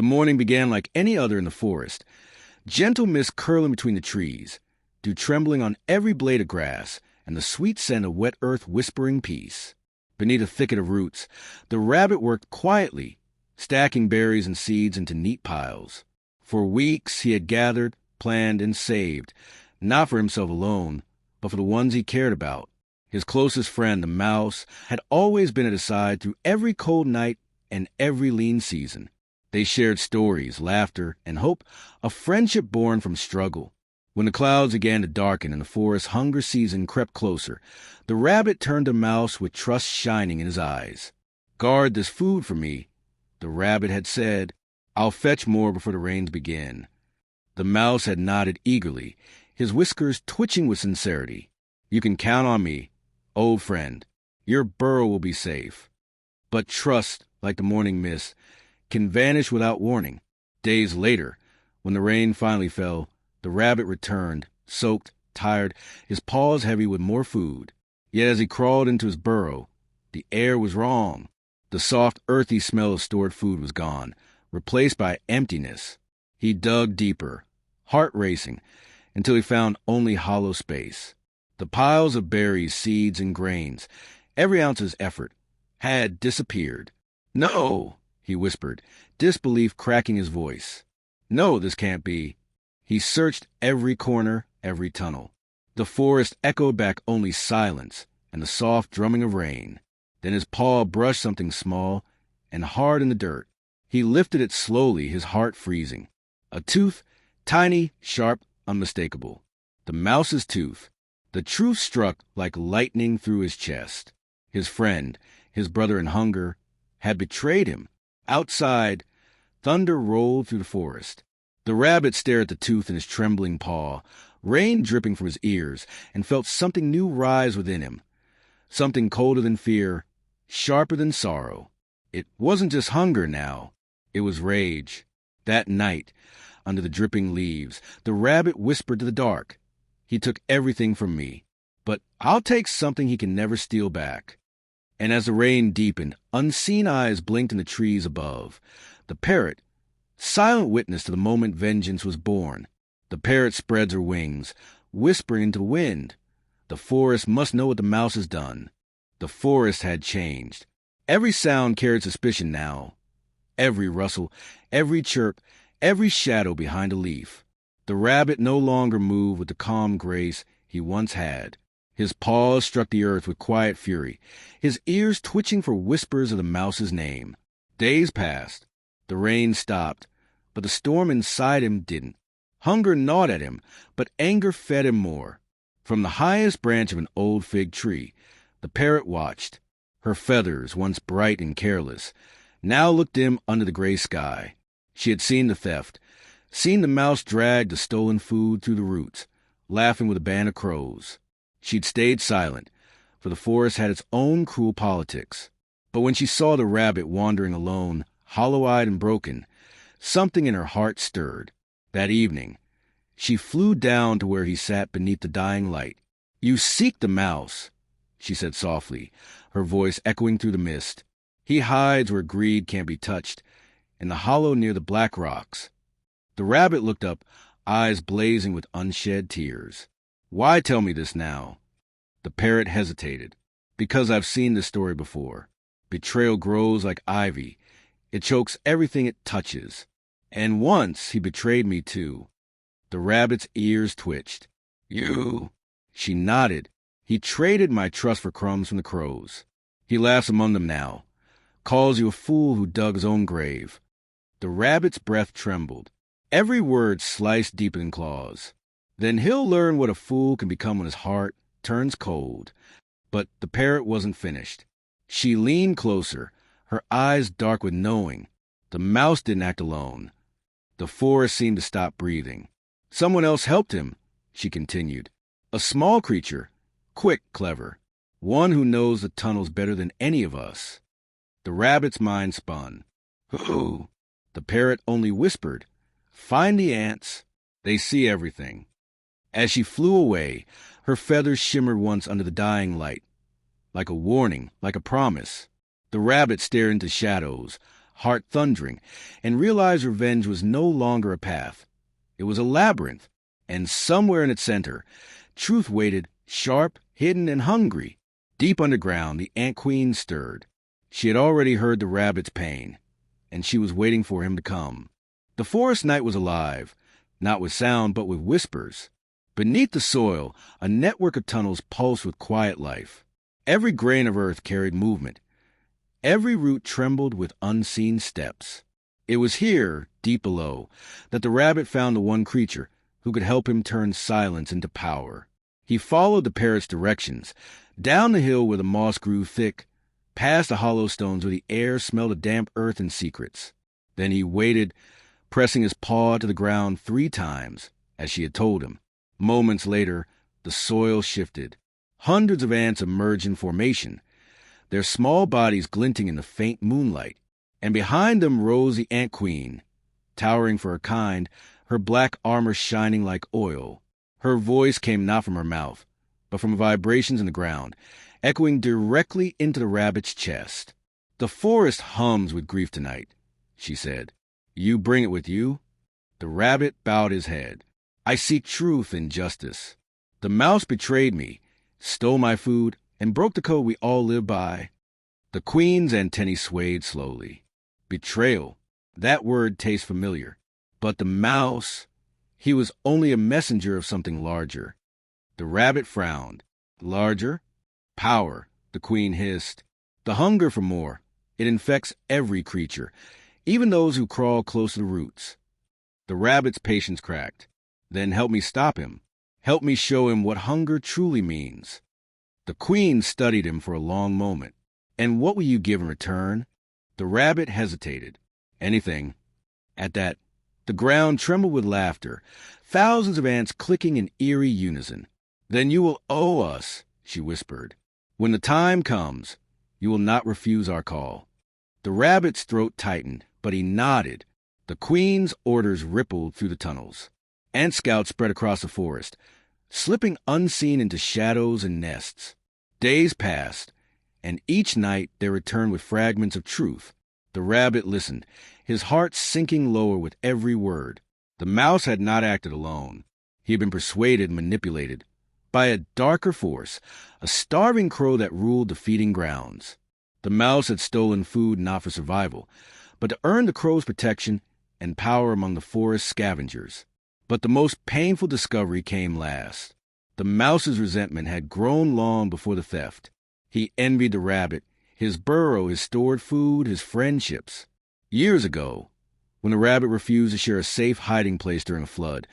The morning began like any other in the forest. Gentle mist curling between the trees, dew trembling on every blade of grass, and the sweet scent of wet earth whispering peace. Beneath a thicket of roots, the rabbit worked quietly, stacking berries and seeds into neat piles. For weeks he had gathered, planned, and saved, not for himself alone, but for the ones he cared about. His closest friend, the mouse, had always been at his side through every cold night and every lean season. They shared stories, laughter, and hope, a friendship born from struggle. When the clouds began to darken and the forest's hunger season crept closer, the rabbit turned to Mouse with trust shining in his eyes. "Guard this food for me," the rabbit had said. "I'll fetch more before the rains begin." The mouse had nodded eagerly, his whiskers twitching with sincerity. "You can count on me, old friend. Your burrow will be safe." But trust, like the morning mist, can vanish without warning. Days later, when the rain finally fell, the rabbit returned, soaked, tired, his paws heavy with more food. Yet as he crawled into his burrow, the air was wrong. The soft, earthy smell of stored food was gone, replaced by emptiness. He dug deeper, heart racing, until he found only hollow space. The piles of berries, seeds, and grains, every ounce of his effort, had disappeared. "No!" he whispered, disbelief cracking his voice. "No, this can't be." He searched every corner, every tunnel. The forest echoed back only silence and the soft drumming of rain. Then his paw brushed something small and hard in the dirt. He lifted it slowly, his heart freezing. A tooth, tiny, sharp, unmistakable. The mouse's tooth. The truth struck like lightning through his chest. His friend, his brother in hunger, had betrayed him. Outside, thunder rolled through the forest. The rabbit stared at the tooth in his trembling paw, rain dripping from his ears, and felt something new rise within him. Something colder than fear, sharper than sorrow. It wasn't just hunger now. It was rage. That night, under the dripping leaves, the rabbit whispered to the dark, "He took everything from me, but I'll take something he can never steal back." And as the rain deepened, unseen eyes blinked in the trees above. The parrot, silent witness to the moment vengeance was born. The parrot spreads her wings, whispering into the wind. The forest must know what the mouse has done. The forest had changed. Every sound carried suspicion now. Every rustle, every chirp, every shadow behind a leaf. The rabbit no longer moved with the calm grace he once had. His paws struck the earth with quiet fury, his ears twitching for whispers of the mouse's name. Days passed. The rain stopped, but the storm inside him didn't. Hunger gnawed at him, but anger fed him more. From the highest branch of an old fig tree, the parrot watched. Her feathers, once bright and careless, now looked dim under the gray sky. She had seen the theft, seen the mouse drag the stolen food through the roots, laughing with a band of crows. She'd stayed silent, for the forest had its own cruel politics. But when she saw the rabbit wandering alone, hollow-eyed and broken, something in her heart stirred. That evening, she flew down to where he sat beneath the dying light. "You seek the mouse," she said softly, her voice echoing through the mist. "He hides where greed can't be touched, in the hollow near the black rocks." The rabbit looked up, eyes blazing with unshed tears. "Why tell me this now?" The parrot hesitated. "Because I've seen this story before. Betrayal grows like ivy. It chokes everything it touches. And once he betrayed me too." The rabbit's ears twitched. "You?" She nodded. "He traded my trust for crumbs from the crows. He laughs among them now. Calls you a fool who dug his own grave." The rabbit's breath trembled. Every word sliced deeper than claws. "Then he'll learn what a fool can become when his heart turns cold." But the parrot wasn't finished. She leaned closer, her eyes dark with knowing. The mouse didn't act alone. The forest seemed to stop breathing. "Someone else helped him," she continued. "A small creature, quick, clever, one who knows the tunnels better than any of us." The rabbit's mind spun. "Who?" The parrot only whispered, "Find the ants. They see everything." As she flew away, her feathers shimmered once under the dying light, like a warning, like a promise. The rabbit stared into shadows, heart thundering, and realized revenge was no longer a path. It was a labyrinth, and somewhere in its center, truth waited, sharp, hidden, and hungry. Deep underground, the Ant Queen stirred. She had already heard the rabbit's pain, and she was waiting for him to come. The forest night was alive, not with sound, but with whispers. Beneath the soil, a network of tunnels pulsed with quiet life. Every grain of earth carried movement. Every root trembled with unseen steps. It was here, deep below, that the rabbit found the one creature who could help him turn silence into power. He followed the parrot's directions, down the hill where the moss grew thick, past the hollow stones where the air smelled of damp earth and secrets. Then he waited, pressing his paw to the ground 3 times, as she had told him. Moments later, the soil shifted. Hundreds of ants emerged in formation, their small bodies glinting in the faint moonlight, and behind them rose the Ant Queen, towering for her kind, her black armor shining like oil. Her voice came not from her mouth, but from vibrations in the ground, echoing directly into the rabbit's chest. "The forest hums with grief tonight," she said. "You bring it with you?" The rabbit bowed his head. "I seek truth and justice. The mouse betrayed me, stole my food, and broke the code we all live by." The queen's antennae swayed slowly. Betrayal. That word tastes familiar. But the mouse, he was only a messenger of something larger. The rabbit frowned. "Larger? Power," the queen hissed. "The hunger for more. It infects every creature, even those who crawl close to the roots." The rabbit's patience cracked. "Then help me stop him. Help me show him what hunger truly means." The queen studied him for a long moment. "And what will you give in return?" The rabbit hesitated. "Anything." At that, the ground trembled with laughter, thousands of ants clicking in eerie unison. "Then you will owe us," she whispered. "When the time comes, you will not refuse our call." The rabbit's throat tightened, but he nodded. The queen's orders rippled through the tunnels. Ant scouts spread across the forest, slipping unseen into shadows and nests. Days passed, and each night they returned with fragments of truth. The rabbit listened, his heart sinking lower with every word. The mouse had not acted alone. He had been persuaded and manipulated by a darker force, a starving crow that ruled the feeding grounds. The mouse had stolen food not for survival, but to earn the crow's protection and power among the forest scavengers. But the most painful discovery came last. The mouse's resentment had grown long before the theft. He envied the rabbit, his burrow, his stored food, his friendships. Years ago, when the rabbit refused to share a safe hiding place during a flood,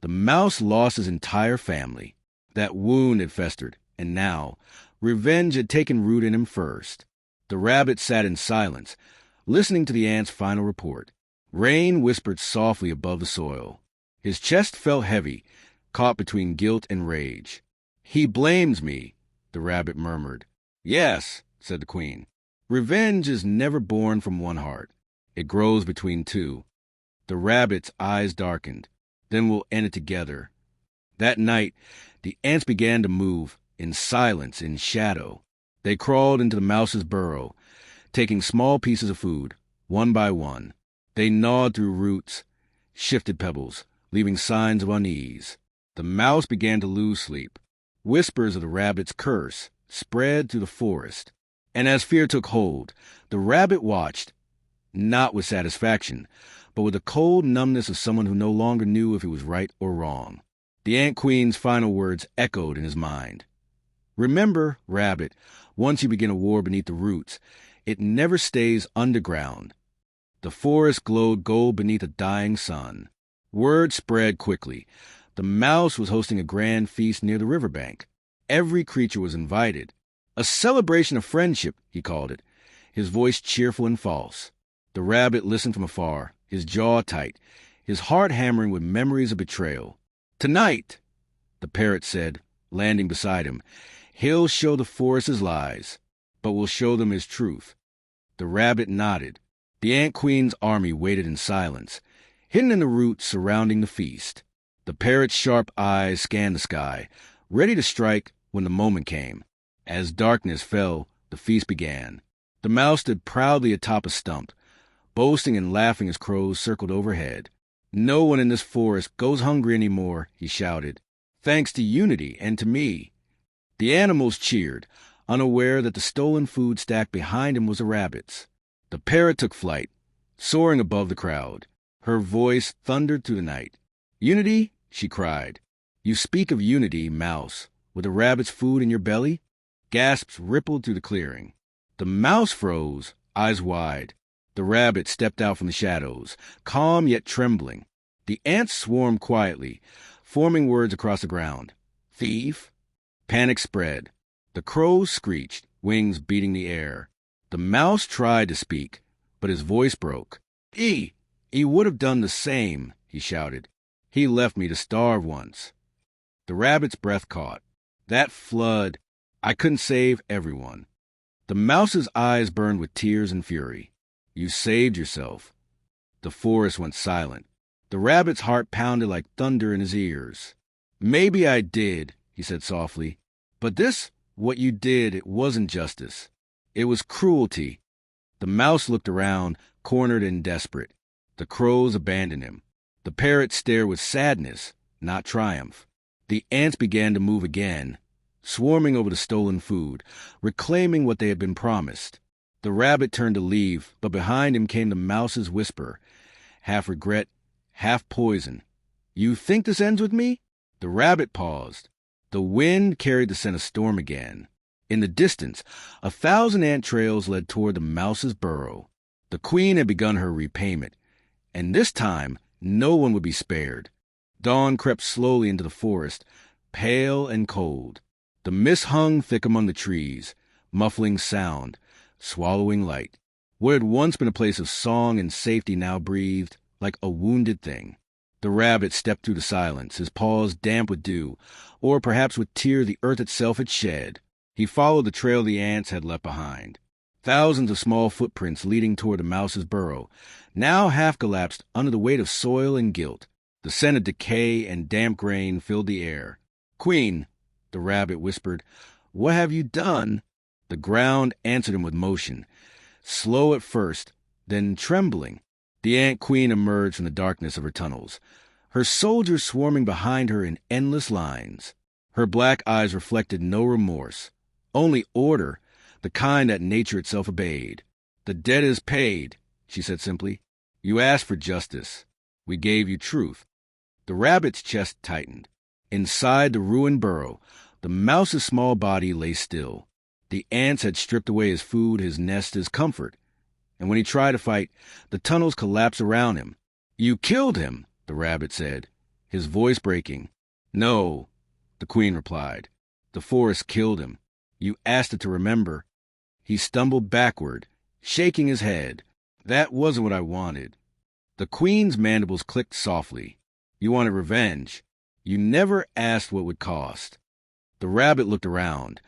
the mouse lost his entire family. That wound had festered, and now, revenge had taken root in him first. The rabbit sat in silence, listening to the ant's final report. Rain whispered softly above the soil. His chest felt heavy, caught between guilt and rage. "He blames me," the rabbit murmured. "Yes," said the queen. "Revenge is never born from one heart. It grows between two." The rabbit's eyes darkened. "Then we'll end it together." That night, the ants began to move, in silence, in shadow. They crawled into the mouse's burrow, taking small pieces of food, one by one. They gnawed through roots, shifted pebbles, leaving signs of unease. The mouse began to lose sleep. Whispers of the rabbit's curse spread through the forest. And as fear took hold, the rabbit watched, not with satisfaction, but with the cold numbness of someone who no longer knew if it was right or wrong. The Ant Queen's final words echoed in his mind. "Remember, rabbit, once you begin a war beneath the roots, it never stays underground." The forest glowed gold beneath a dying sun. Word spread quickly. The mouse was hosting a grand feast near the riverbank. Every creature was invited. A celebration of friendship, he called it, his voice cheerful and false. The rabbit listened from afar, his jaw tight, his heart hammering with memories of betrayal. "Tonight," the parrot said, landing beside him, "he'll show the forest his lies, but we'll show them his truth." The rabbit nodded. The Ant Queen's army waited in silence, hidden in the roots surrounding the feast. The parrot's sharp eyes scanned the sky, ready to strike when the moment came. As darkness fell, the feast began. The mouse stood proudly atop a stump, boasting and laughing as crows circled overhead. "No one in this forest goes hungry anymore," he shouted, "thanks to Unity and to me." The animals cheered, unaware that the stolen food stacked behind him was a rabbit's. The parrot took flight, soaring above the crowd. Her voice thundered through the night. "Unity?" she cried. "You speak of unity, mouse, with a rabbit's food in your belly?" Gasps rippled through the clearing. The mouse froze, eyes wide. The rabbit stepped out from the shadows, calm yet trembling. The ants swarmed quietly, forming words across the ground. "Thief." Panic spread. The crows screeched, wings beating the air. The mouse tried to speak, but his voice broke. He would have done the same," he shouted. "He left me to starve once." The rabbit's breath caught. "That flood, I couldn't save everyone." The mouse's eyes burned with tears and fury. "You saved yourself." The forest went silent. The rabbit's heart pounded like thunder in his ears. "Maybe I did," he said softly. "But what you did, it wasn't justice. It was cruelty." The mouse looked around, cornered and desperate. The crows abandoned him. The parrot stared with sadness, not triumph. The ants began to move again, swarming over the stolen food, reclaiming what they had been promised. The rabbit turned to leave, but behind him came the mouse's whisper, half regret, half poison. "You think this ends with me?" The rabbit paused. The wind carried the scent of storm again. In the distance, 1,000 ant trails led toward the mouse's burrow. The queen had begun her repayment, and this time no one would be spared. Dawn crept slowly into the forest, pale and cold. The mist hung thick among the trees, muffling sound, swallowing light. What had once been a place of song and safety now breathed like a wounded thing. The rabbit stepped through the silence, his paws damp with dew, or perhaps with tears the earth itself had shed. He followed the trail the ants had left behind. Thousands of small footprints leading toward the mouse's burrow, now half collapsed under the weight of soil and guilt. The scent of decay and damp grain filled the air. "Queen," the rabbit whispered, "what have you done?" The ground answered him with motion, slow at first, then trembling. The ant queen emerged from the darkness of her tunnels, her soldiers swarming behind her in endless lines. Her black eyes reflected no remorse, only order, the kind that nature itself obeyed. "The debt is paid," she said simply. "You asked for justice. We gave you truth." The rabbit's chest tightened. Inside the ruined burrow, the mouse's small body lay still. The ants had stripped away his food, his nest, his comfort. And when he tried to fight, the tunnels collapsed around him. "You killed him," the rabbit said, his voice breaking. "No," the queen replied. "The forest killed him. You asked it to remember." He stumbled backward, shaking his head. "That wasn't what I wanted." The queen's mandibles clicked softly. "You wanted revenge. You never asked what would cost." The rabbit looked around.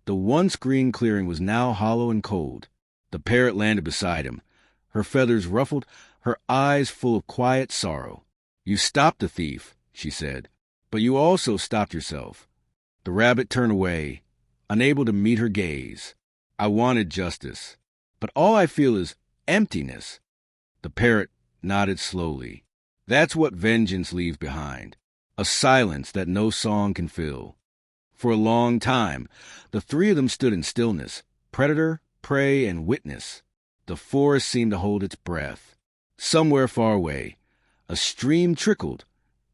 The once green clearing was now hollow and cold. The parrot landed beside him, her feathers ruffled, her eyes full of quiet sorrow. "You stopped the thief," she said, "but you also stopped yourself." The rabbit turned away, unable to meet her gaze. "I wanted justice, but all I feel is emptiness." The parrot nodded slowly. "That's what vengeance leaves behind, a silence that no song can fill." For a long time, the three of them stood in stillness, predator, prey, and witness. The forest seemed to hold its breath. Somewhere far away, a stream trickled,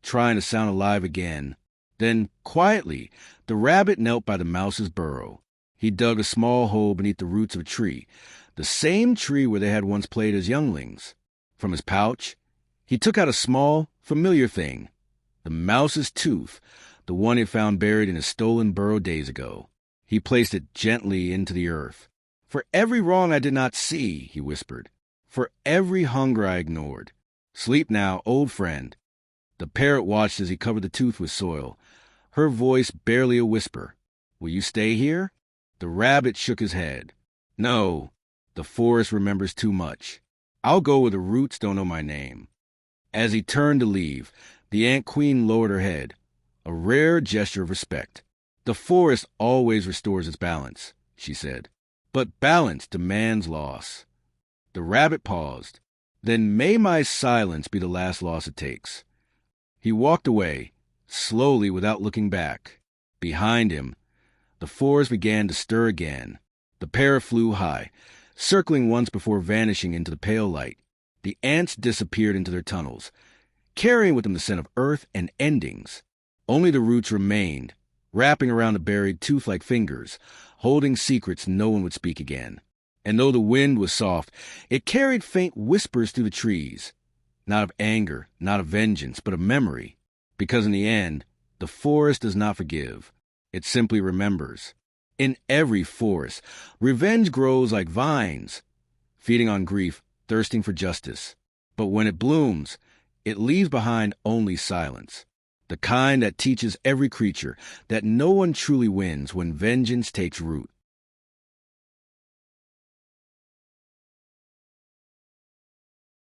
trying to sound alive again. Then, quietly, the rabbit knelt by the mouse's burrow. He dug a small hole beneath the roots of a tree, the same tree where they had once played as younglings. From his pouch, he took out a small, familiar thing, the mouse's tooth, the one he found buried in his stolen burrow days ago. He placed it gently into the earth. "For every wrong I did not see," he whispered. "For every hunger I ignored. Sleep now, old friend." The parrot watched as he covered the tooth with soil, her voice barely a whisper. "Will you stay here?" The rabbit shook his head. "No, the forest remembers too much. I'll go where the roots don't know my name." As he turned to leave, the ant queen lowered her head, a rare gesture of respect. "The forest always restores its balance," she said. "But balance demands loss." The rabbit paused. Then may my silence be the last loss it takes. He walked away, slowly without looking back. Behind him, the forest began to stir again. The parrot flew high, circling once before vanishing into the pale light. The ants disappeared into their tunnels, carrying with them the scent of earth and endings. Only the roots remained, wrapping around the buried tooth like fingers, holding secrets no one would speak again. And though the wind was soft, it carried faint whispers through the trees, not of anger, not of vengeance, but of memory. Because in the end, the forest does not forgive. It simply remembers. In every forest, revenge grows like vines, feeding on grief, thirsting for justice. But when it blooms, it leaves behind only silence, the kind that teaches every creature that no one truly wins when vengeance takes root.